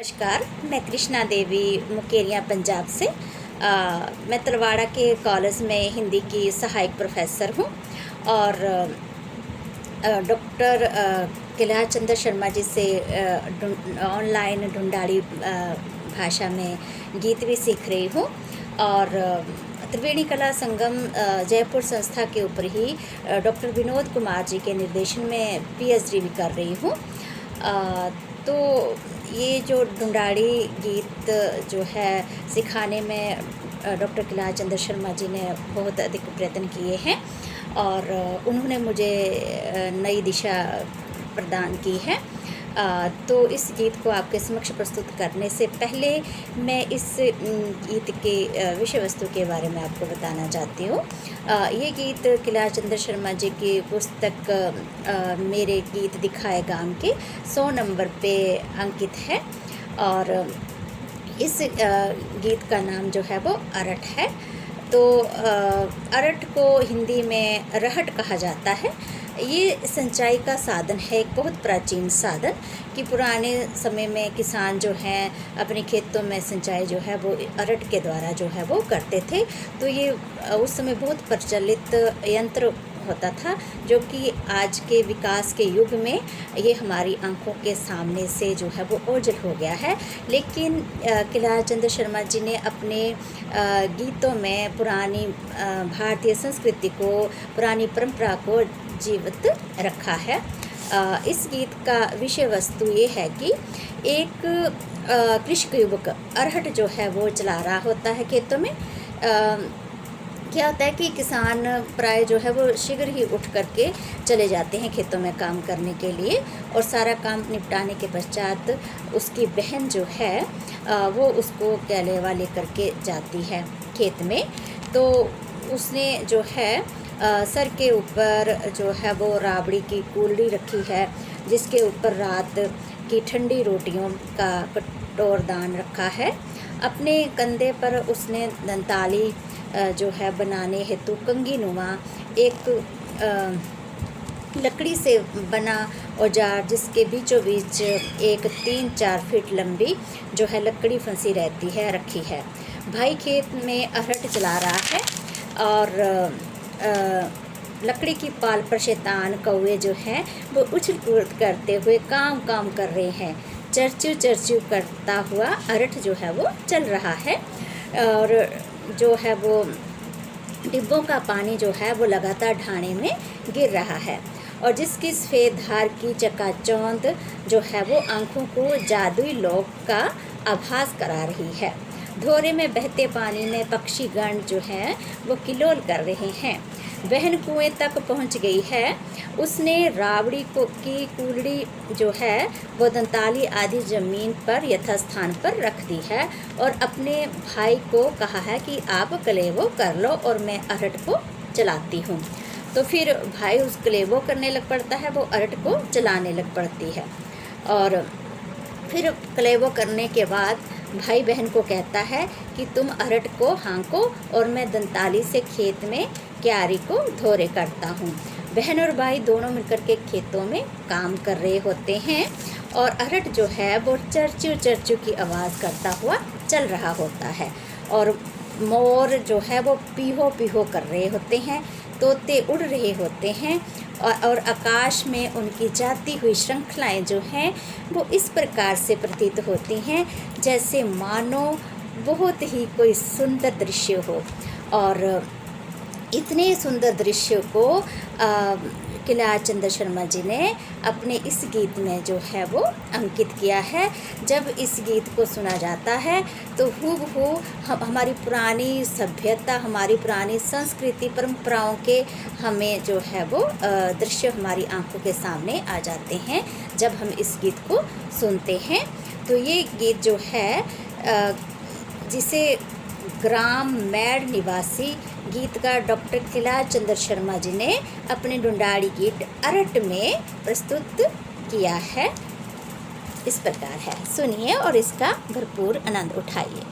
नमस्कार, मैं कृष्णा देवी मुकेरियाँ पंजाब से। मैं तलवाड़ा के कॉलेज में हिंदी की सहायक प्रोफेसर हूँ और डॉक्टर किला चंद्र शर्मा जी से ऑनलाइन ढूंढाड़ी भाषा में गीत भी सीख रही हूँ और त्रिवेणी कला संगम जयपुर संस्था के ऊपर ही डॉक्टर विनोद कुमार जी के निर्देशन में पीएचडी भी कर रही हूँ। तो ये जो ढूंढाड़ी गीत जो है सिखाने में डॉक्टर किला चंद्र शर्मा जी ने बहुत अधिक प्रयत्न किए हैं और उन्होंने मुझे नई दिशा प्रदान की है। तो इस गीत को आपके समक्ष प्रस्तुत करने से पहले मैं इस गीत के विषय वस्तु के बारे में आपको बताना चाहती हूँ। ये गीत किला चंद्र शर्मा जी की पुस्तक मेरे गीत दिखाए गाम के 100 नंबर पे अंकित है और इस गीत का नाम जो है वो अरठ है। तो अरठ को हिंदी में रहट कहा जाता है। ये सिंचाई का साधन है, एक बहुत प्राचीन साधन कि पुराने समय में किसान जो हैं अपने खेतों में सिंचाई जो है वो अरठ के द्वारा जो है वो करते थे। तो ये उस समय बहुत प्रचलित यंत्र होता था जो कि आज के विकास के युग में ये हमारी आंखों के सामने से जो है वो ओझल हो गया है। लेकिन किला चंद्र शर्मा जी ने अपने गीतों में पुरानी भारतीय संस्कृति को, पुरानी परंपरा को जीवित रखा है। इस गीत का विषय वस्तु ये है कि एक कृषक युवक अरहट जो है वो चला रहा होता है खेतों में। क्या होता है कि किसान प्राय जो है वो शीघ्र ही उठ करके चले जाते हैं खेतों में काम करने के लिए और सारा काम निपटाने के पश्चात उसकी बहन जो है वो उसको कैलेवा लेकर के जाती है खेत में। तो उसने जो है सर के ऊपर जो है वो राबड़ी की कूलड़ी रखी है जिसके ऊपर रात की ठंडी रोटियों का कटोरदान रखा है। अपने कंधे पर उसने दंताली जो है बनाने हेतु कंगी नुमा एक लकड़ी से बना औजार जिसके बीचों बीच एक 3-4 फीट लंबी जो है लकड़ी फंसी रहती है रखी है। भाई खेत में अरहट चला रहा है और लकड़ी की पाल पर शैतान कौवे जो हैं वो उछल कूद करते हुए काम कर रहे हैं। चरचू करता हुआ अरहट जो है वो चल रहा है और जो है वो डिब्बों का पानी जो है वो लगातार ढाणे में गिर रहा है और जिसकी सफ़ेद धार की चकाचौंध जो है वो आंखों को जादुई लोक का आभास करा रही है। धोरे में बहते पानी में पक्षीगण जो हैं वो किलोल कर रहे हैं। बहन कुएं तक पहुंच गई है। उसने राबड़ी की कूलड़ी जो है वो दंताली आदि ज़मीन पर यथास्थान पर रख दी है और अपने भाई को कहा है कि आप कलेवो कर लो और मैं अरहट को चलाती हूँ। तो फिर भाई उस कलेवो करने लग पड़ता है, वो अरहट को चलाने लग पड़ती है और फिर कलेवो करने के बाद भाई बहन को कहता है कि तुम अरहट को हाँको और मैं दंताली से खेत में क्यारी को धोरे करता हूँ। बहन और भाई दोनों मिलकर के खेतों में काम कर रहे होते हैं और अरहट जो है वो चरचू की आवाज़ करता हुआ चल रहा होता है और मोर जो है वो पीहो कर रहे होते हैं, तोते उड़ रहे होते हैं और आकाश में उनकी जाती हुई श्रृंखलाएं जो हैं वो इस प्रकार से प्रतीत होती हैं जैसे मानो बहुत ही कोई सुंदर दृश्य हो। और इतने सुंदर दृश्य को किला चंद्र शर्मा जी ने अपने इस गीत में जो है वो अंकित किया है। जब इस गीत को सुना जाता है तो हूबहू हमारी पुरानी सभ्यता, हमारी पुरानी संस्कृति परंपराओं के हमें जो है वो दृश्य हमारी आंखों के सामने आ जाते हैं जब हम इस गीत को सुनते हैं। तो ये गीत जो है जिसे ग्राम मैड निवासी गीतकार डॉक्टर किला चंद्र शर्मा जी ने अपने ढूंढाड़ी गीत अरहट में प्रस्तुत किया है। इस प्रकार है, सुनिए और इसका भरपूर आनंद उठाइए।